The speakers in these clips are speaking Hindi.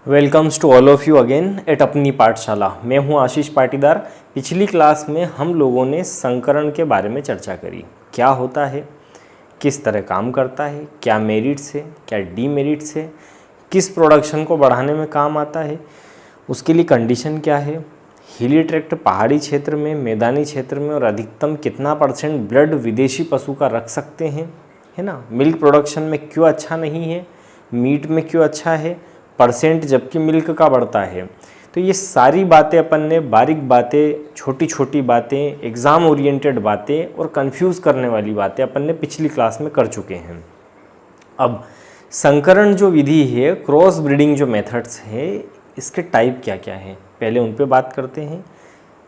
Welcomes to all of you again at अपनी पाठशाला। मैं हूं आशीष पाटीदार। पिछली क्लास में हम लोगों ने संकरण के बारे में चर्चा करी। क्या होता है, किस तरह काम करता है, क्या मेरिट्स है, क्या डीमेरिट्स है, किस प्रोडक्शन को बढ़ाने में काम आता है, उसके लिए कंडीशन क्या है, हिली ट्रैक्ट पहाड़ी क्षेत्र में, मैदानी क्षेत्र में और अधिकतम कितना % ब्लड विदेशी पशु का रख सकते हैं, है ना। मिल्क प्रोडक्शन में क्यों अच्छा नहीं है, मीट में क्यों अच्छा है, % जबकि मिल्क का बढ़ता है। तो ये सारी बातें अपन ने, बारीक बातें, छोटी छोटी बातें, एग्ज़ाम ओरिएंटेड बातें और कंफ्यूज करने वाली बातें अपन ने पिछली क्लास में कर चुके हैं। अब संकरण जो विधि है, क्रॉस ब्रीडिंग जो मेथड्स है, इसके टाइप क्या क्या हैं, पहले उन पे बात करते हैं,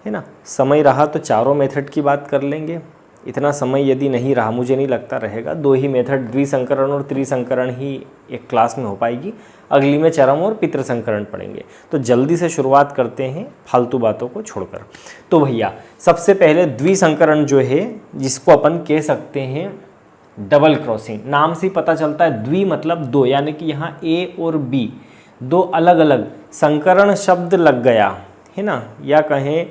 है ना। समय रहा तो चारों मेथड की बात कर लेंगे। इतना समय यदि नहीं रहा, मुझे नहीं लगता रहेगा, 2 ही मेथड द्विसंकरण और त्रिसंकरण ही एक क्लास में हो पाएगी। अगली में चरम और पितृ संकरण पढ़ेंगे। तो जल्दी से शुरुआत करते हैं फालतू बातों को छोड़कर। तो भैया सबसे पहले द्विसंकरण जो है, जिसको अपन कह सकते हैं डबल क्रॉसिंग, नाम से पता चलता है। द्वि मतलब 2, यानी कि यहाँ A और B 2 अलग अलग संकरण शब्द लग गया है ना, या कहें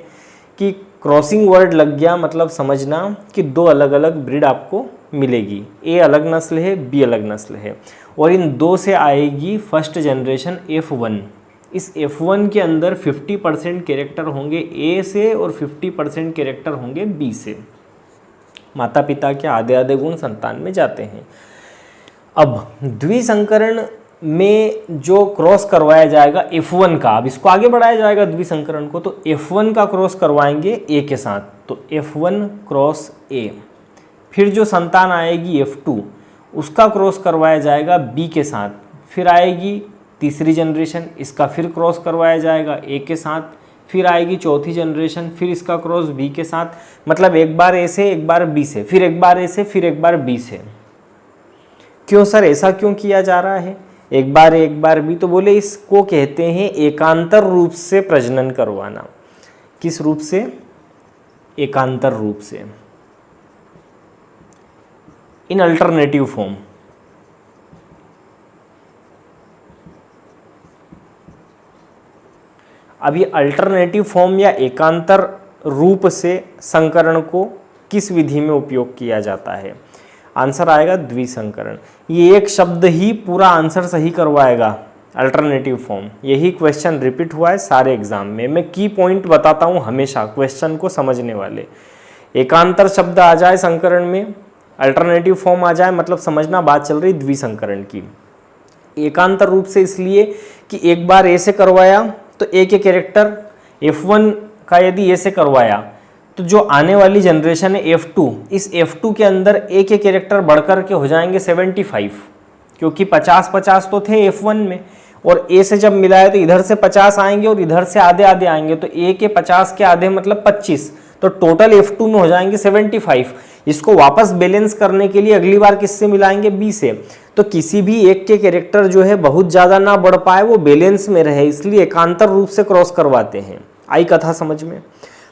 कि क्रॉसिंग वर्ड लग गया, मतलब समझना कि 2 अलग अलग ब्रीड आपको मिलेगी। A अलग नस्ल है, B अलग नस्ल है, और इन 2 से आएगी फर्स्ट जनरेशन F1। इस F1 के अंदर 50% कैरेक्टर होंगे A से और 50% कैरेक्टर होंगे B से। माता पिता के आधे आधे गुण संतान में जाते हैं। अब द्विसंकरण में जो क्रॉस करवाया जाएगा F1 का, अब इसको आगे बढ़ाया जाएगा द्विसंकरण को, तो F1 का क्रॉस करवाएंगे A के साथ, तो F1 क्रॉस A। फिर जो संतान आएगी F2, उसका क्रॉस करवाया जाएगा B के साथ। फिर आएगी तीसरी जनरेशन, इसका फिर क्रॉस करवाया जाएगा A के साथ। फिर आएगी चौथी जनरेशन, फिर इसका क्रॉस B के साथ। मतलब एक बार A से, एक बार B से, फिर एक बार A से, फिर एक बार B से। क्यों सर, ऐसा क्यों किया जा रहा है, एक बार A एक बार B? तो बोले इसको कहते हैं एकांतर रूप से प्रजनन करवाना। किस रूप से? एकांतर रूप से, इन अल्टरनेटिव फॉर्म। अब ये अल्टरनेटिव फॉर्म या एकांतर रूप से संकरण को किस विधि में उपयोग किया जाता है? आंसर आएगा द्विसंकरण। ये एक शब्द ही पूरा आंसर सही करवाएगा, अल्टरनेटिव फॉर्म। यही क्वेश्चन रिपीट हुआ है सारे एग्जाम में। मैं की पॉइंट बताता हूँ हमेशा क्वेश्चन को समझने वाले। एकांतर शब्द आ जाए संकरण में, अल्टरनेटिव फॉर्म आ जाए, मतलब समझना बात चल रही द्विसंकरण की। एकांतर रूप से इसलिए कि एक बार ए से करवाया तो ए के कैरेक्टर F1 का यदि ए से करवाया तो जो आने वाली जनरेशन है F2, इस F2 के अंदर ए के कैरेक्टर बढ़कर के हो जाएंगे 75, क्योंकि 50-50 तो थे F1 में, और ए से जब मिलाया तो इधर से 50 आएंगे और इधर से आधे आधे आएंगे, तो ए के 50 के आधे मतलब 25, तो टोटल F2 में हो जाएंगे 75। इसको वापस बैलेंस करने के लिए अगली बार किससे मिलाएंगे? B से। तो किसी भी एक के कैरेक्टर जो है बहुत ज़्यादा ना बढ़ पाए, वो बैलेंस में रहे, इसलिए एकांतर रूप से क्रॉस करवाते हैं। आई कथा समझ में?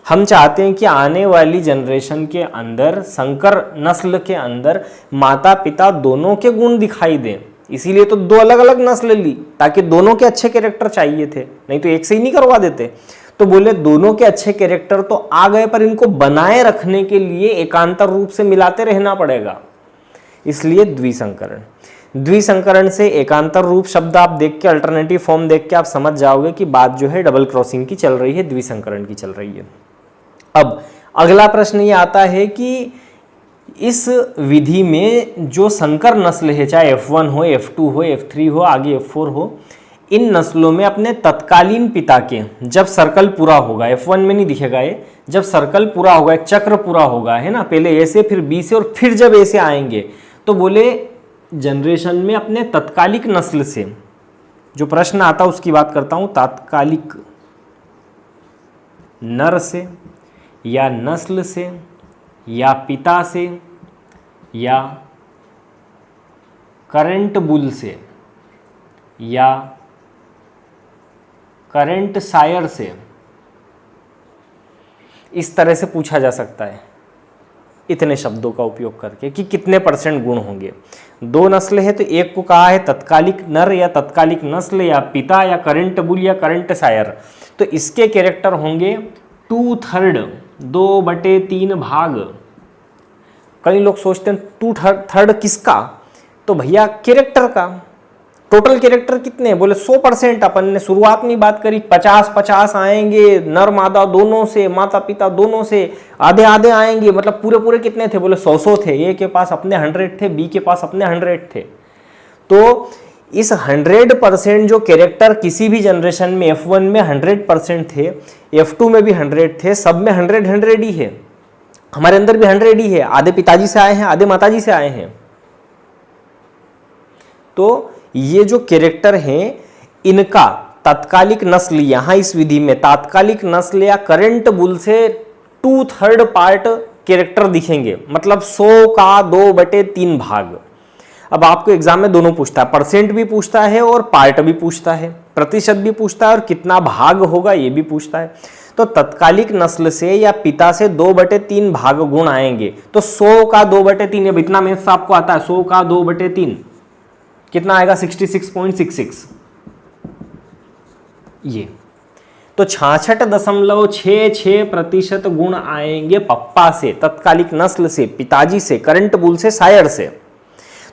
हम चाहते हैं कि आने वाली जनरेशन के अंदर, संकर नस्ल के अंदर माता पिता दोनों के गुण दिखाई दें, इसीलिए तो 2 अलग अलग नस्ल ली, ताकि दोनों के अच्छे कैरेक्टर चाहिए थे, नहीं तो एक से ही नहीं करवा देते। तो बोले दोनों के अच्छे कैरेक्टर तो आ गए, पर इनको बनाए रखने के लिए एकांतर रूप से मिलाते रहना पड़ेगा, इसलिए द्विसंकरण। द्विसंकरण से एकांतर रूप शब्द आप देख के, अल्टरनेटिव फॉर्म देख के आप समझ जाओगे कि बात जो है डबल क्रॉसिंग की चल रही है, द्विसंकरण की चल रही है। अब अगला प्रश्न ये आता है कि इस विधि में जो संकर नस्ल है, चाहे F1 हो, F2 हो, F3 हो, आगे F4 हो, इन नस्लों में अपने तत्कालीन पिता के जब सर्कल पूरा होगा, F1 में नहीं दिखेगा ये, जब सर्कल पूरा होगा, एक चक्र पूरा होगा, है ना, पहले ए से, फिर B से, और फिर जब ए से आएंगे, तो बोले जनरेशन में अपने तत्कालिक नस्ल से, जो प्रश्न आता है उसकी बात करता हूं, तात्कालिक नर से या नस्ल से या पिता से या करंट बुल से या करंट सायर से, इस तरह से पूछा जा सकता है। इतने शब्दों का उपयोग करके कि कितने % गुण होंगे। 2 नस्ल है तो एक को कहा है तत्कालिक नर या तत्कालिक नस्ल या पिता या करंट बुल या करंट सायर, तो इसके कैरेक्टर होंगे 2/3, 2/3 भाग। कई लोग सोचते हैं 2/3 किसका, तो भैया कैरेक्टर का। टोटल कैरेक्टर कितने, बोले 100%। अपन ने शुरुआत में बात करी 50-50 आएंगे, नर मादा दोनों से, माता पिता दोनों से, आधे आधे आएंगे, मतलब पूरे पूरे कितने थे, बोले 100 थे। ए के पास अपने 100 थे, बी के पास अपने 100 थे। तो इस 100% जो कैरेक्टर किसी भी जनरेशन में F1 में 100% थे, F2 में भी 100 थे, सब में 100 ही है। हमारे अंदर भी 100 ही है, आधे पिताजी से आए हैं, आधे माताजी से आए हैं। तो ये जो कैरेक्टर हैं इनका तात्कालिक नस्ल, यहां इस विधि में तात्कालिक नस्ल या करंट बुल से 2/3 पार्ट कैरेक्टर दिखेंगे, मतलब 100 का 2/3 भाग। अब आपको एग्जाम में दोनों पूछता है, % भी पूछता है और पार्ट भी पूछता है, प्रतिशत भी पूछता है और कितना भाग होगा ये भी पूछता है। तो तत्कालिक नस्ल से या पिता से 2/3 भाग गुण आएंगे, तो 100 का 2/3, अब इतना मैथ्स आपको आता है, 100 का 2/3 कितना आएगा, 66.66 ये। तो 66.66% गुण आएंगे पप्पा से, तत्कालिक नस्ल से, पिताजी से, करंट बुल से, सायर से।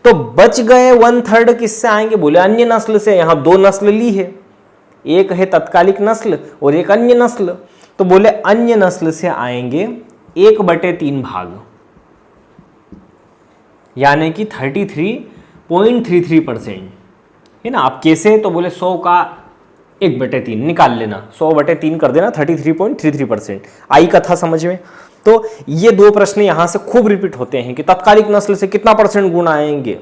तो बच गए 1/3 किससे आएंगे, बोले अन्य नस्ल से। यहां 2 नस्ल ली है, एक है तत्कालिक नस्ल और एक अन्य नस्ल, तो बोले अन्य नस्ल से आएंगे 1/3 भाग, यानी कि 33.33% है ना। आप कैसे, तो बोले 100 का 1/3 निकाल लेना, 100/3 कर देना, 33.33%। आई कथा समझ में। तो ये 2 प्रश्न यहां से खूब रिपीट होते हैं कि तत्कालिक नस्ल से कितना % गुण आएंगे,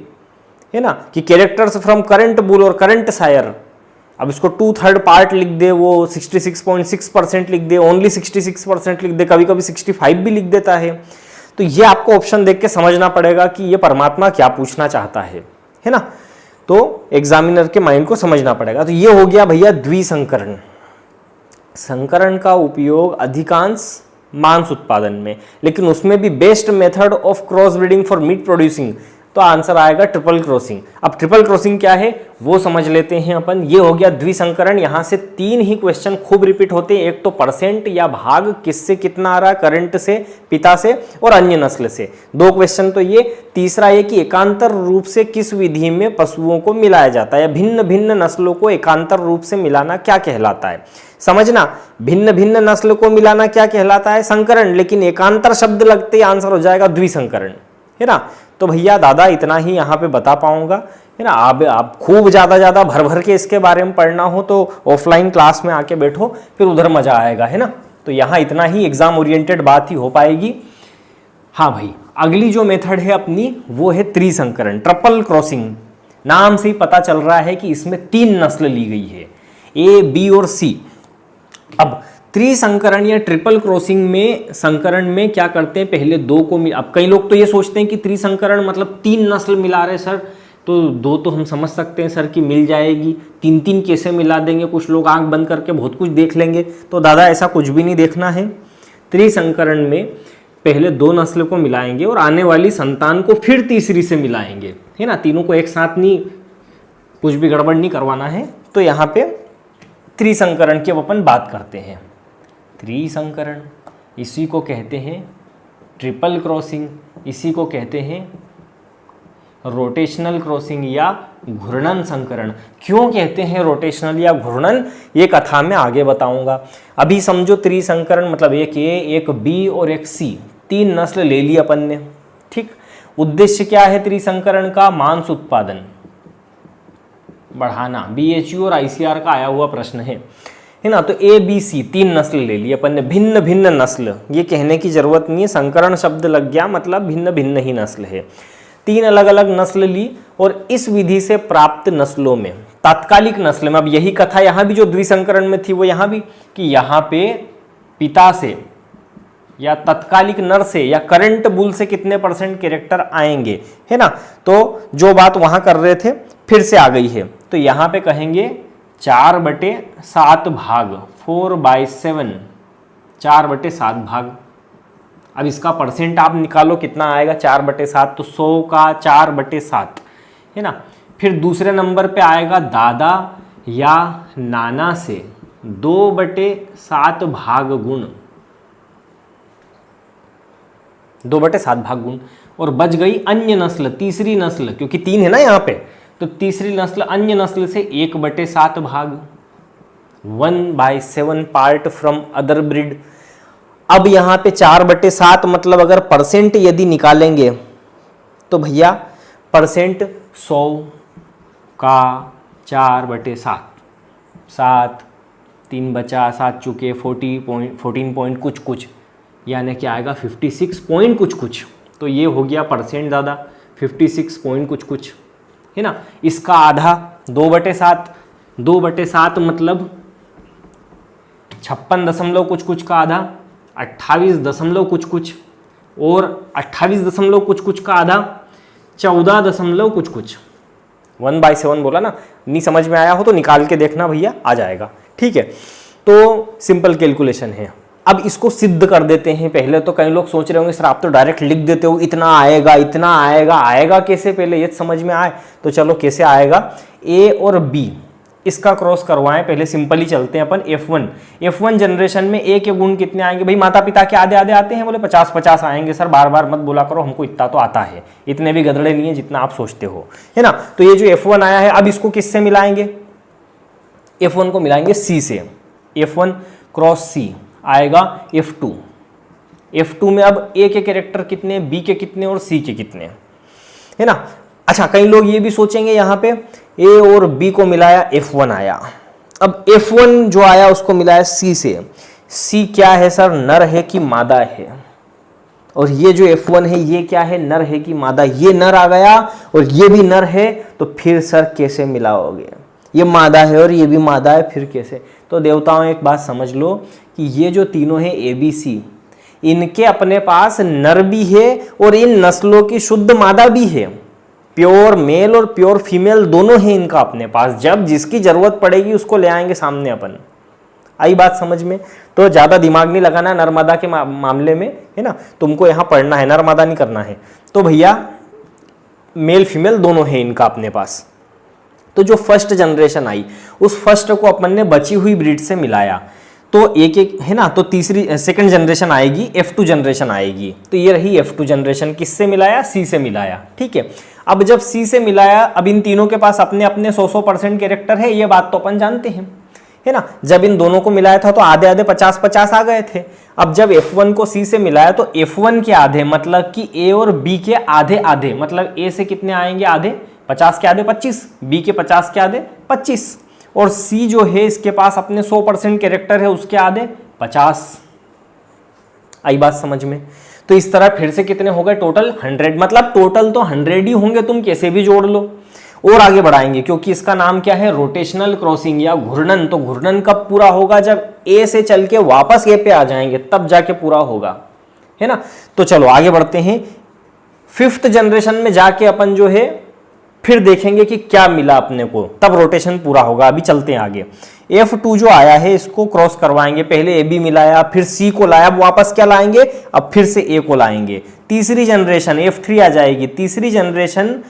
है ना, कि कैरेक्टर्स फ्रॉम करंट बुल और करंट सायर। अब इसको 2/3 पार्ट लिख दे, वो 66.6% लिख दे, ओनली 66% लिख दे, कभी कभी 65 भी लिख देता है। तो ये आपको ऑप्शन देख के समझना पड़ेगा कि ये परमात्मा क्या पूछना चाहता है ना। तो एग्जामिनर के माइंड को समझना पड़ेगा। तो ये हो गया भैया द्विसंकरण। संकरण का उपयोग अधिकांश मांस उत्पादन में, लेकिन उसमें भी best method of cross breeding for meet producing, तो आंसर आएगा ट्रिपल क्रॉसिंग। अब ट्रिपल क्रॉसिंग क्या है वो समझ लेते हैं अपन। ये हो गया द्विसंकरण। यहां से 3 ही क्वेश्चन खूब रिपीट होते हैं। एक तो % या भाग किससे कितना आ रहा है, करंट से, पिता से और अन्य नस्ल से। 2 क्वेश्चन तो ये। तीसरा ये कि एकांतर रूप से किस विधि में पशुओं को मिलाया जाता है, या भिन्न भिन्न नस्लों को एकांतर रूप से मिलाना क्या कहलाता है। समझना, भिन्न भिन्न नस्ल को मिलाना क्या कहलाता है, संकरण, लेकिन एकांतर शब्द लगते ही आंसर हो जाएगा द्विसंकरण, है ना। तो भैया दादा इतना ही यहाँ पे बता पाऊंगा, है ना। आप खूब ज़्यादा भर भर के इसके बारे में पढ़ना हो तो ऑफलाइन क्लास में आके बैठो, फिर उधर मजा आएगा, है ना। तो यहाँ इतना ही एग्जाम ओरिएंटेड बात ही हो पाएगी। हाँ भाई, अगली जो मेथड है अपनी वो है त्रिसंकरण, ट्रिपल क्रॉसिंग। नाम से ही पता चल रहा है कि इसमें 3 नस्ल ली गई है, A, B और C। अब त्रिसंकरण या ट्रिपल क्रॉसिंग में, संकरण में क्या करते हैं, पहले 2 को अब कई लोग तो ये सोचते हैं कि त्रिसंकरण मतलब 3 नस्ल मिला रहे सर, तो 2 तो हम समझ सकते हैं सर कि मिल जाएगी, 3 कैसे मिला देंगे, कुछ लोग आंख बंद करके बहुत कुछ देख लेंगे। तो दादा ऐसा कुछ भी नहीं देखना है। त्रिसंकरण में पहले 2 नस्ल को मिलाएंगे और आने वाली संतान को फिर तीसरी से मिलाएंगे, है ना। तीनों को एक साथ नहीं, कुछ भी गड़बड़ नहीं करवाना है। तो यहाँ पे त्रिसंकरण की अपन बात करते हैं। त्रिसंकरण, इसी को कहते हैं ट्रिपल क्रॉसिंग, इसी को कहते हैं रोटेशनल क्रॉसिंग या घूर्णन संकरण। क्यों कहते हैं रोटेशनल या घूर्णन, ये कथा में आगे बताऊंगा। अभी समझो त्रिसंकरण मतलब एक A, एक B और एक C, 3 नस्ल ले ली अपन ने, ठीक। उद्देश्य क्या है त्रिसंकरण का, मांस उत्पादन बढ़ाना। BHU और ICR का आया हुआ प्रश्न है ना। तो A, B, C 3 नस्ल ले ली अपन ने, भिन्न भिन्न नस्ल, ये कहने की जरूरत नहीं है, संकरण शब्द लग गया मतलब भिन्न भिन्न ही नस्ल है। 3 अलग अलग नस्ल ली और इस विधि से प्राप्त नस्लों में तात्कालिक नस्ल में, अब यही कथा यहाँ भी जो द्विसंकरण में थी वो यहाँ भी, कि यहाँ पे पिता से या तत्कालिक नर से या करंट बुल से कितने % कैरेक्टर आएंगे, है ना। तो जो बात वहां कर रहे थे फिर से आ गई है। तो यहाँ पे कहेंगे 4/7 भाग, 4/7, 4/7 भाग। अब इसका परसेंट आप निकालो कितना आएगा, 4/7, तो 100 का 4/7 है ना। फिर दूसरे नंबर पे आएगा दादा या नाना से 2/7 भाग गुण, 2/7 भाग गुण। और बच गई अन्य नस्ल, तीसरी नस्ल, क्योंकि 3 है ना यहाँ पे, तो तीसरी नस्ल अन्य नस्ल से 1/7 भाग, 1/7 पार्ट फ्रॉम अदर ब्रीड। अब यहाँ पे 4/7 मतलब अगर परसेंट यदि निकालेंगे तो भैया परसेंट 100 का 4/7, 7, 3 बचा, 7 चुके 14 पॉइंट कुछ कुछ, यानी कि आएगा 56 पॉइंट कुछ कुछ। तो ये हो गया परसेंट दादा, 56 पॉइंट कुछ कुछ है ना। इसका आधा 2/7, 2/7 मतलब 56 दशमलव कुछ कुछ का आधा 28 दशमलव कुछ कुछ, और 28 दशमलव कुछ कुछ का आधा 14 दशमलव कुछ कुछ। 1/7 बोला ना, नहीं समझ में आया हो तो निकाल के देखना भैया, आ जाएगा। ठीक है, तो सिंपल कैलकुलेशन है। अब इसको सिद्ध कर देते हैं। पहले तो कई लोग सोच रहे होंगे सर आप तो डायरेक्ट लिख देते हो, इतना आएगा इतना आएगा, आएगा कैसे, पहले ये समझ में आए। तो चलो कैसे आएगा, ए और बी इसका क्रॉस करवाएं। पहले सिंपली चलते हैं अपन। F1 जनरेशन में ए के गुण कितने आएंगे भाई, माता पिता के आधे आधे आते हैं, बोले 50-50 आएंगे सर, बार बार मत बोला करो, हमको इतना तो आता है, इतने भी गधड़े नहीं है जितना आप सोचते हो, है ना। तो ये जो F1 आया है, अब इसको किससे मिलाएंगे, F1 को मिलाएंगे C से, F1 क्रॉस C आएगा F2 में अब ए के कैरेक्टर कितने, बी के कितने और सी के कितने, है ना। अच्छा, कई लोग ये भी सोचेंगे यहाँ पे ए और बी को मिलाया F1 आया, अब F1 जो आया उसको मिलाया C से, C क्या है सर, नर है कि मादा है, और ये जो F1 है ये क्या है, नर है कि मादा, ये नर आ गया और ये भी नर है, तो फिर सर कैसे मिलाओगे, ये मादा है और ये भी मादा है, फिर कैसे। तो देवताओं एक बात समझ लो कि ये जो तीनों हैं ABC, इनके अपने पास नर भी है और इन नस्लों की शुद्ध मादा भी है, प्योर मेल और प्योर फीमेल दोनों हैं इनका अपने पास। जब जिसकी जरूरत पड़ेगी उसको ले आएंगे सामने अपन। आई बात समझ में। तो ज्यादा दिमाग नहीं लगाना नर्मदा के मामले में, है ना, तुमको यहाँ पढ़ना है, नर्मदा नहीं करना है। तो भैया मेल फीमेल दोनों हैं इनका अपने पास। तो जो फर्स्ट जनरेशन आई उस फर्स्ट को अपन ने बची हुई ब्रीड से मिलाया, तो एक एक है ना, तो तीसरी सेकंड जनरेशन आएगी, F2 जनरेशन आएगी। तो ये रही F2 जनरेशन, किससे मिलाया, C से मिलाया। ठीक है, अब जब C से मिलाया, अब इन तीनों के पास अपने अपने 100% कैरेक्टर है, ये बात तो अपन जानते हैं, है ना। जब इन दोनों को मिलाया था तो आधे आधे 50-50 आ गए थे। अब जब F1 को C से मिलाया तो F1 के आधे मतलब कि A और B के आधे आधे, मतलब A से कितने आएंगे आधे, 50 के आधे 25, B के 50 के आधे 25, और C जो है इसके पास अपने 100% कैरेक्टर है, उसके आधे 50। आई बात समझ में। तो इस तरह फिर से कितने हो गए टोटल 100, मतलब टोटल तो 100 ही होंगे, तुम कैसे भी जोड़ लो। और आगे बढ़ाएंगे क्योंकि इसका नाम क्या है, रोटेशनल क्रॉसिंग या घूर्णन। तो घूर्णन कब पूरा होगा, जब A से चल के वापस A पे आ जाएंगे तब जाके पूरा होगा, है ना। तो चलो आगे बढ़ते हैं। 5th जनरेशन में जाके अपन जो है फिर देखेंगे कि क्या मिला अपने को, तब रोटेशन पूरा होगा। अभी चलते हैं आगे। F2 जो आया है इसको क्रॉस करवाएंगे, पहले AB मिलाया, फिर C को लाया, अब वापस क्या लाएंगे, अब फिर से A को लाएंगे। तीसरी जनरेशन F3 आ जाएगी। तीसरी जनरेशन,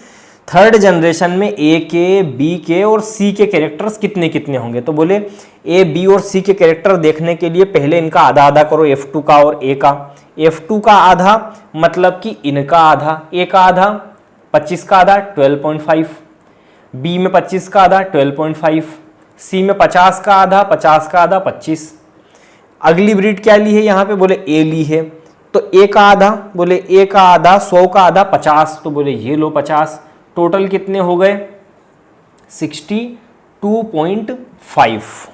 थर्ड जनरेशन में A के, B के और C के कैरेक्टर्स कितने कितने होंगे। तो बोले A, B और C के कैरेक्टर देखने के लिए पहले इनका आधा आधा करो, F2 का और A का। F2 का आधा मतलब कि इनका आधा, A का आधा 25 का आधा 12.5, B में 25 का आधा 12.5, C में 50 का आधा 50 का आधा 25। अगली ब्रीड क्या ली है यहाँ पे, बोले A ली है, तो A का आधा, बोले A का आधा 100 का आधा 50, तो बोले ये लो 50। टोटल कितने हो गए 62.5।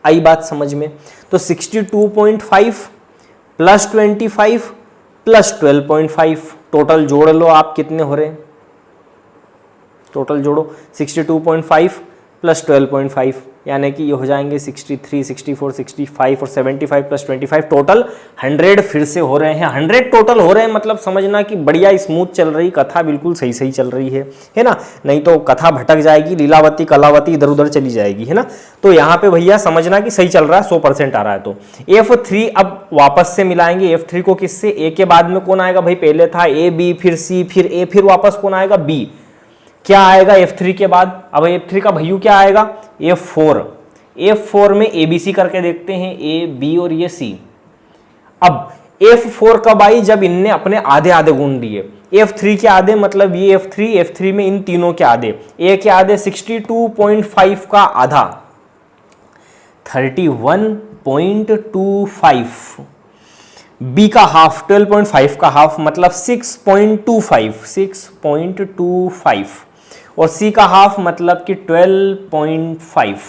आई बात समझ में। तो 62.5 प्लस 25 प्लस 12.5, टोटल जोड़ लो आप, कितने हो रहे, टोटल जोड़ो 62.5 प्लस 12.5 यानी कि ये हो जाएंगे 63, 64, 65 और 75 प्लस 25 टोटल 100 फिर से हो रहे हैं। 100 टोटल हो रहे हैं मतलब समझना कि बढ़िया स्मूथ चल रही कथा, बिल्कुल सही सही चल रही है ना। नहीं तो कथा भटक जाएगी, लीलावती कलावती इधर उधर चली जाएगी, है ना। तो यहाँ पे भैया समझना कि सही चल रहा है, 100% आ रहा है। तो F3 अब वापस से मिलाएंगे F3 को किससे, A के बाद में कौन आएगा भाई, पहले था A B फिर C फिर A फिर वापस कौन आएगा B। क्या आएगा F3 के बाद, अब F3 का भैया क्या आएगा F4। F4 में ABC करके देखते हैं, A B और ये C। अब F4 कब आई, जब इनने अपने आधे आधे गुण दिए। F3 के आधे मतलब ये F3 में इन तीनों के आधे, A के आधे 62.5 का आधा 31.25, B का हाफ 12.5 का हाफ मतलब 6.25 और C का हाफ मतलब कि 12.5।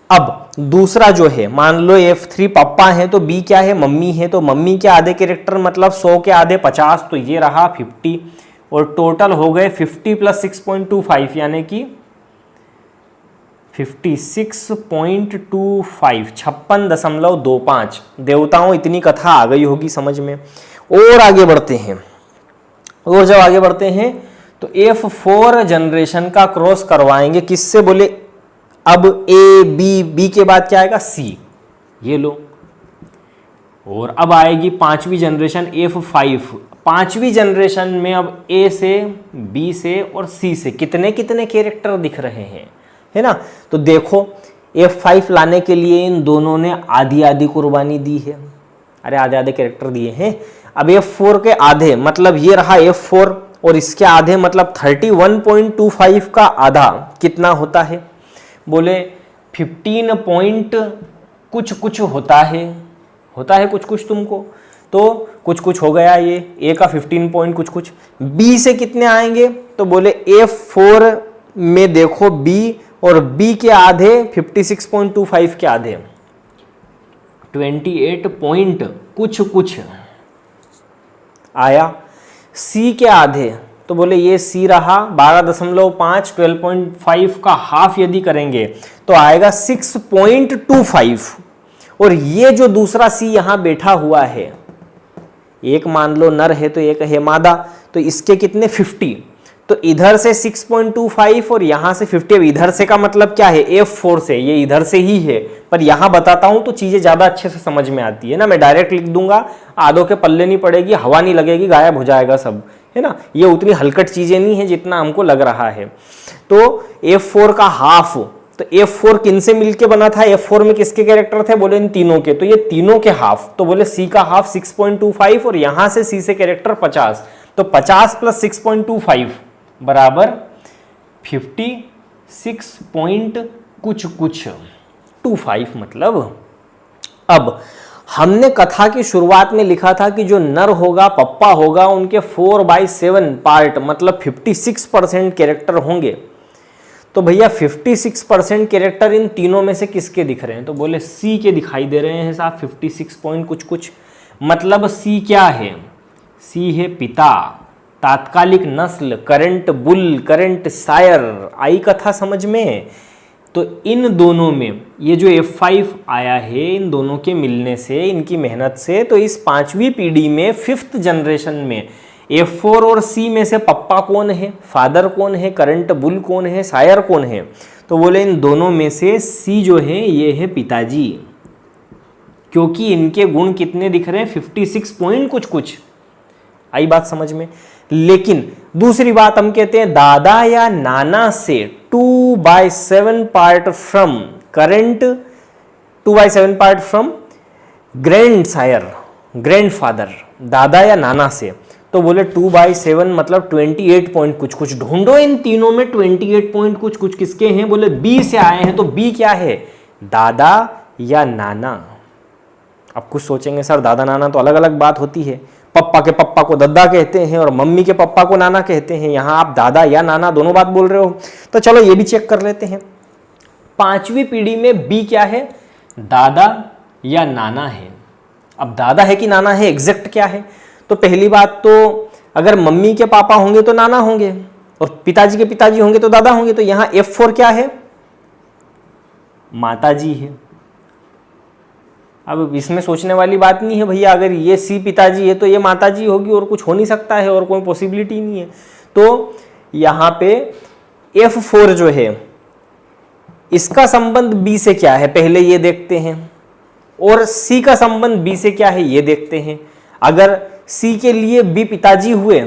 अब दूसरा जो है, मान लो F3 पापा है तो B क्या है, मम्मी है, तो मम्मी के आधे कैरेक्टर मतलब 100 के आधे 50, तो ये रहा 50 और टोटल हो गए 50 प्लस 6.25 यानी कि 56.25, 56.25। देवताओं इतनी कथा आ गई होगी समझ में। और आगे बढ़ते हैं, और जब आगे बढ़ते हैं तो F4 जनरेशन का क्रॉस करवाएंगे किससे, बोले अब A B के बाद क्या आएगा C, ये लो। और अब आएगी पांचवी जनरेशन F5। पांचवी जनरेशन में अब A से B से और C से कितने कितने कैरेक्टर दिख रहे हैं, है ना। तो देखो F5 लाने के लिए इन दोनों ने आधी आधी कुर्बानी दी है, अरे आधे आधे कैरेक्टर दिए हैं। अब F4 के आधे मतलब ये रहा F4 और इसके आधे मतलब 31.25 का आधा कितना होता है, बोले 15 पॉइंट कुछ कुछ होता है कुछ कुछ तुमको, तो कुछ कुछ हो गया ये A का 15 पॉइंट कुछ कुछ। B से कितने आएंगे, तो बोले F4 में देखो B और B के आधे 56.25 के आधे 28 पॉइंट कुछ कुछ आया। C के आधे तो बोले ये C रहा 12.5, 12.5 का हाफ यदि करेंगे तो आएगा 6.25। और ये जो दूसरा C यहां बैठा हुआ है, एक मान लो नर है तो एक है मादा, तो इसके कितने 50, तो इधर से 6.25 और यहां से 50। अब इधर से का मतलब क्या है, F4 से, ये इधर से ही है, पर यहां बताता हूं तो चीजें ज्यादा अच्छे से समझ में आती है ना। मैं डायरेक्ट लिख दूंगा, आधों के पल्ले नहीं पड़ेगी, हवा नहीं लगेगी, गायब हो जाएगा सब, है ना। ये उतनी हलकट चीजें नहीं है जितना हमको लग रहा है। तो F4 का हाफ, तो F4 किन से मिलके बना था, F4 में किसके कैरेक्टर थे, बोले इन तीनों के, तो ये तीनों के हाफ, तो बोले C का हाफ 6.25 और यहां से C से कैरेक्टर 50, तो 50 प्लस 6.25 बराबर 56 पॉइंट कुछ कुछ 25 मतलब। अब हमने कथा की शुरुआत में लिखा था कि जो नर होगा पप्पा होगा उनके 4/7 पार्ट मतलब 56% कैरेक्टर होंगे। तो भैया 56% कैरेक्टर इन तीनों में से किसके दिख रहे हैं, तो बोले C के दिखाई दे रहे हैं साहब 56 पॉइंट कुछ कुछ। मतलब C क्या है, C है पिता, तात्कालिक नस्ल, करंट बुल, करंट सायर। आई कथा समझ में। तो इन दोनों में ये जो F5 आया है, इन दोनों के मिलने से, इनकी मेहनत से, तो इस पांचवी पीढ़ी में 5th जनरेशन में F4 और C में से पप्पा कौन है, फादर कौन है, करंट बुल कौन है, सायर कौन है, तो बोले इन दोनों में से C जो है ये है पिताजी, क्योंकि इनके गुण कितने दिख रहे हैं 56 पॉइंट कुछ कुछ। आई बात समझ में। लेकिन दूसरी बात हम कहते हैं दादा या नाना से 2/7 part from current, 2/7 part from grandsire, grandfather, दादा या नाना से, तो बोले 2/7 मतलब 28 पॉइंट कुछ कुछ। ढूंढो इन तीनों में 28 पॉइंट कुछ कुछ किसके हैं, बोले B से आए हैं, तो B क्या है, दादा या नाना। अब कुछ सोचेंगे सर दादा नाना तो अलग अलग बात होती है, पप्पा के पप्पा को दद्दा कहते हैं और मम्मी के पप्पा को नाना कहते हैं, यहां आप दादा या नाना दोनों बात बोल रहे हो। तो चलो ये भी चेक कर लेते हैं। पांचवी पीढ़ी में B क्या है, दादा या नाना है। अब दादा है कि नाना है, एग्जैक्ट क्या है, तो पहली बात तो अगर मम्मी के पापा होंगे तो नाना होंगे और पिताजी के पिताजी होंगे तो दादा होंगे। तो यहां F4 क्या है, माताजी है। अब इसमें सोचने वाली बात नहीं है भैया, अगर ये सी पिताजी है तो ये माताजी होगी, और कुछ हो नहीं सकता है, और कोई पॉसिबिलिटी नहीं है। तो यहाँ पे F4 जो है इसका संबंध B से क्या है पहले ये देखते हैं, और C का संबंध B से क्या है ये देखते हैं। अगर C के लिए B पिताजी हुए,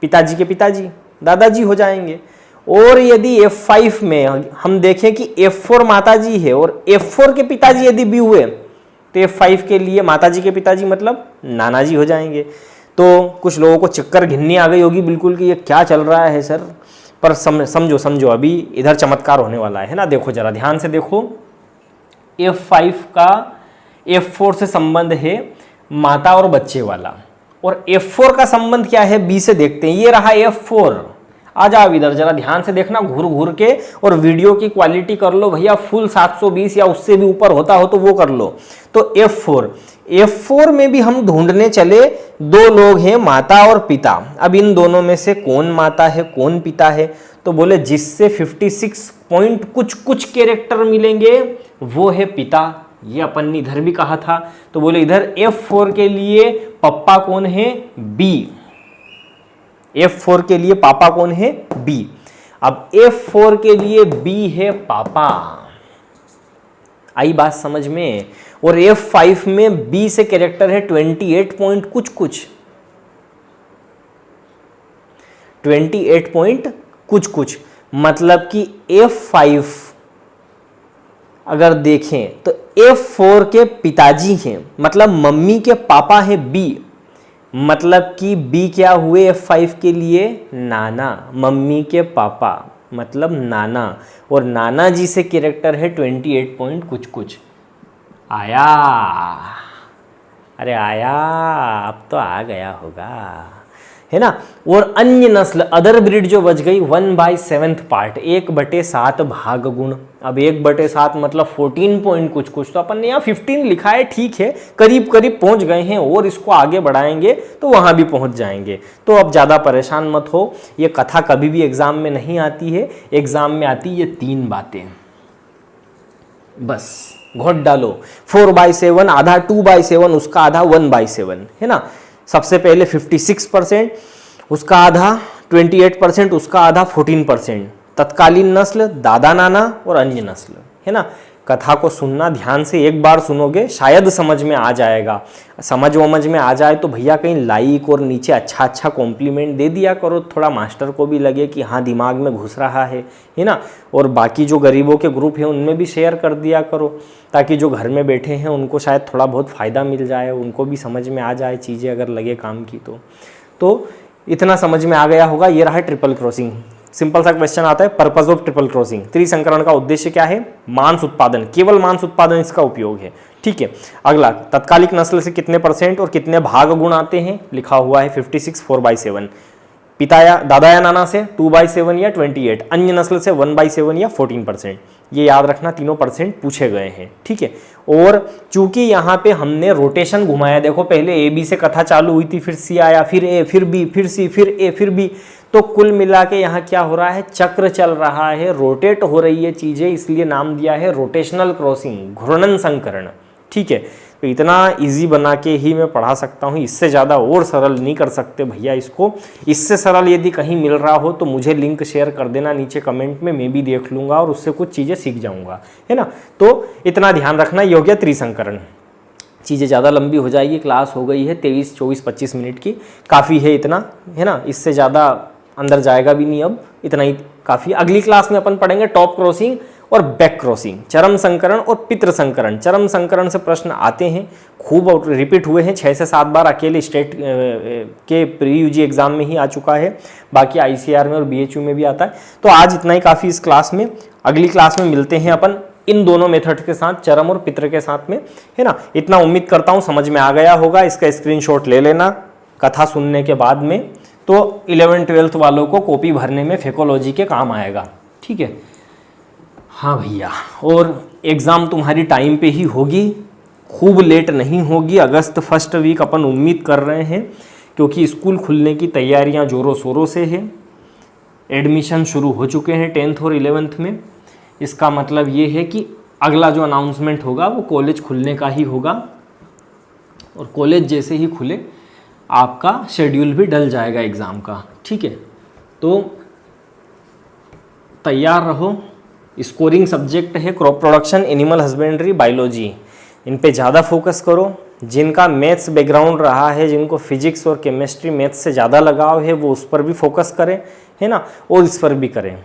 पिताजी के पिताजी दादाजी हो जाएंगे। और यदि F5 में हम देखें कि F4 माताजी है और F4 के पिताजी यदि B हुए तो F5 के लिए माताजी के पिताजी मतलब नानाजी हो जाएंगे। तो कुछ लोगों को चक्कर घिन्नी आ गई होगी बिल्कुल कि ये क्या चल रहा है सर, पर समझो समझो अभी इधर चमत्कार होने वाला है ना। देखो जरा ध्यान से देखो, F5 का F4 से संबंध है माता और बच्चे वाला, और F4 का संबंध क्या है B से देखते हैं। ये रहा F4। आ जाओ इधर जरा ध्यान से देखना घूर घूर के, और वीडियो की क्वालिटी कर लो भैया फुल 720 या उससे भी ऊपर होता हो तो वो कर लो। तो F4 में भी हम ढूंढने चले, दो लोग हैं माता और पिता। अब इन दोनों में से कौन माता है कौन पिता है, तो बोले जिससे 56 पॉइंट कुछ कैरेक्टर मिलेंगे वो है पिता। ये अपन ने इधर भी कहा था। तो बोले इधर F4 के लिए पप्पा कौन है B, F4 के लिए पापा कौन है B। अब F4 के लिए B है पापा, आई बात समझ में। और F5 में B से कैरेक्टर है 28 पॉइंट कुछ 28 पॉइंट कुछ, मतलब कि F5 अगर देखें तो F4 के पिताजी हैं, मतलब मम्मी के पापा है B, मतलब कि B क्या हुए F5 के लिए नाना, मम्मी के पापा मतलब नाना, और नाना जी से कैरेक्टर है 28 पॉइंट कुछ। आया, अरे आया, अब तो आ गया होगा, है ना। और अन्य नस्ल अदर ब्रीड जो बच गई 1/7 पार्ट, 1/7 भाग गुण। अब 1/7 मतलब 14 पॉइंट कुछ, तो अपन ने यहाँ 15 लिखा है, ठीक है, करीब पहुंच गए हैं, और इसको आगे बढ़ाएंगे तो वहां भी पहुंच जाएंगे। तो अब ज्यादा परेशान मत हो, ये कथा कभी भी एग्जाम में नहीं आती है, एग्जाम में आती ये 3 बातें, बस घोट डालो। 4/7 आधा 2/7, उसका आधा 1/7, है ना। सबसे पहले 56%, उसका आधा 28%, उसका आधा 14%। तत्कालीन नस्ल, दादा नाना और अन्य नस्ल, है ना। कथा को सुनना ध्यान से, एक बार सुनोगे शायद समझ में आ जाएगा। समझ में आ जाए तो भैया कहीं लाइक और नीचे अच्छा कॉम्प्लीमेंट दे दिया करो, थोड़ा मास्टर को भी लगे कि हाँ दिमाग में घुस रहा है ना। और बाकी जो गरीबों के ग्रुप हैं उनमें भी शेयर कर दिया करो, ताकि जो घर में बैठे हैं उनको शायद थोड़ा बहुत फ़ायदा मिल जाए, उनको भी समझ में आ जाए चीज़ें अगर लगे काम की तो इतना समझ में आ गया होगा। ये रहा ट्रिपल क्रॉसिंग। सिंपल सा क्वेश्चन आता है, पर्पज ऑफ ट्रिपल क्रॉसिंग, त्रिसंकरण का उद्देश्य क्या है, मांस उत्पादन, केवल मांस उत्पादन इसका उपयोग है, ठीक है। अगला, तत्कालिक नस्ल से कितने % और कितने भाग गुण आते हैं, लिखा हुआ है 56 4/7, पिता या दादा या नाना से 2/7 या 28, अन्य नस्ल से 1/7 या 14%। ये याद रखना, तीनों % पूछे गए हैं, ठीक है। और चूंकि यहाँ पे हमने रोटेशन घुमाया, देखो पहले ए बी से कथा चालू हुई थी, फिर सी आया, फिर ए, फिर बी, फिर सी, फिर ए, फिर बी, तो कुल मिला के यहाँ क्या हो रहा है, चक्र चल रहा है, रोटेट हो रही है चीजें, इसलिए नाम दिया है रोटेशनल क्रॉसिंग, घूर्णन संकरण, ठीक है। तो इतना इजी बना के ही मैं पढ़ा सकता हूँ, इससे ज़्यादा और सरल नहीं कर सकते भैया इसको। इससे सरल यदि कहीं मिल रहा हो तो मुझे लिंक शेयर कर देना नीचे कमेंट में, मैं भी देख लूँगा और उससे कुछ चीज़ें सीख जाऊँगा, है ना। तो इतना ध्यान रखना, ये हो गया त्रिसंकरण। चीज़ें ज़्यादा लंबी हो जाएगी, क्लास हो गई है 23, 24, 25 मिनट की, काफ़ी है इतना, है ना। इससे ज़्यादा अंदर जाएगा भी नहीं, अब इतना ही काफ़ी। अगली क्लास में अपन पढ़ेंगे टॉप क्रॉसिंग और बैक क्रॉसिंग, चरम संकरण और पितृ संकरण। चरम संकरण से प्रश्न आते हैं, खूब रिपीट हुए हैं, 6 से 7 बार अकेले स्टेट के प्री यूजी एग्जाम में ही आ चुका है, बाकी ICR में और BHU में भी आता है। तो आज इतना ही काफ़ी इस क्लास में। अगली क्लास में मिलते हैं अपन इन दोनों मेथड के साथ, चरम और पितृ के साथ में, है ना। इतना उम्मीद करता हूँ समझ में आ गया होगा। इसका स्क्रीनशॉट ले लेना कथा सुनने के बाद में, तो 11th-12th वालों को कॉपी भरने में फेकोलॉजी के काम आएगा, ठीक है। हाँ भैया, और एग्ज़ाम तुम्हारी टाइम पे ही होगी, खूब लेट नहीं होगी। अगस्त फर्स्ट वीक अपन उम्मीद कर रहे हैं, क्योंकि स्कूल खुलने की तैयारियां ज़ोरों शोरों से है। एडमिशन शुरू हो चुके हैं 10th और 11th में, इसका मतलब ये है कि अगला जो अनाउंसमेंट होगा वो कॉलेज खुलने का ही होगा, और कॉलेज जैसे ही खुले आपका शेड्यूल भी डल जाएगा एग्ज़ाम का। ठीक है, तो तैयार रहो। स्कोरिंग सब्जेक्ट है crop production, animal husbandry, biology, इन पे ज़्यादा फोकस करो। जिनका मैथ्स बैकग्राउंड रहा है, जिनको फिजिक्स और केमिस्ट्री मैथ्स से ज़्यादा लगाव है, वो उस पर भी फोकस करें, है ना, और इस पर भी करें।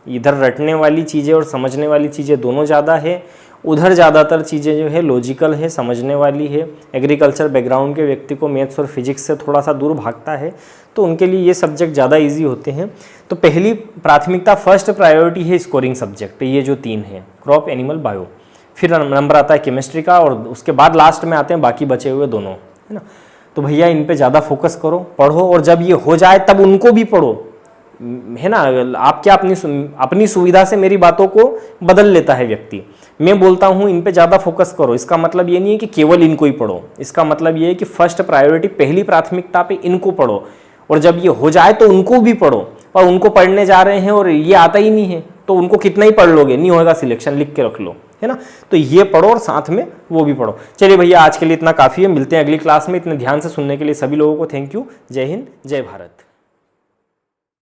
इधर रटने वाली चीज़ें और समझने वाली चीज़ें दोनों ज़्यादा है, उधर ज़्यादातर चीज़ें जो है लॉजिकल है, समझने वाली है। एग्रीकल्चर बैकग्राउंड के व्यक्ति को मैथ्स और फिजिक्स से थोड़ा सा दूर भागता है, तो उनके लिए ये सब्जेक्ट ज़्यादा इजी होते हैं। तो पहली प्राथमिकता, फर्स्ट प्रायोरिटी है स्कोरिंग सब्जेक्ट, ये जो 3 है, क्रॉप, एनिमल, बायो। फिर नंबर आता है केमिस्ट्री का, और उसके बाद लास्ट में आते हैं बाकी बचे हुए दोनों, है ना। तो भैया इन पे ज़्यादा फोकस करो, पढ़ो, और जब ये हो जाए तब उनको भी पढ़ो, है ना। आप क्या अपनी सुविधा से मेरी बातों को बदल लेता है व्यक्ति। मैं बोलता हूँ इन पे ज़्यादा फोकस करो, इसका मतलब ये नहीं है कि केवल इनको ही पढ़ो, इसका मतलब ये है कि फर्स्ट प्रायोरिटी, पहली प्राथमिकता पे इनको पढ़ो, और जब ये हो जाए तो उनको भी पढ़ो। और उनको पढ़ने जा रहे हैं और ये आता ही नहीं है, तो उनको कितना ही पढ़ लोगे, नहीं होगा सिलेक्शन, लिख के रख लो, है ना। तो ये पढ़ो और साथ में वो भी पढ़ो। चलिए भैया, आज के लिए इतना काफ़ी है, मिलते हैं अगली क्लास में। इतने ध्यान से सुनने के लिए सभी लोगों को थैंक यू। जय हिंद, जय भारत।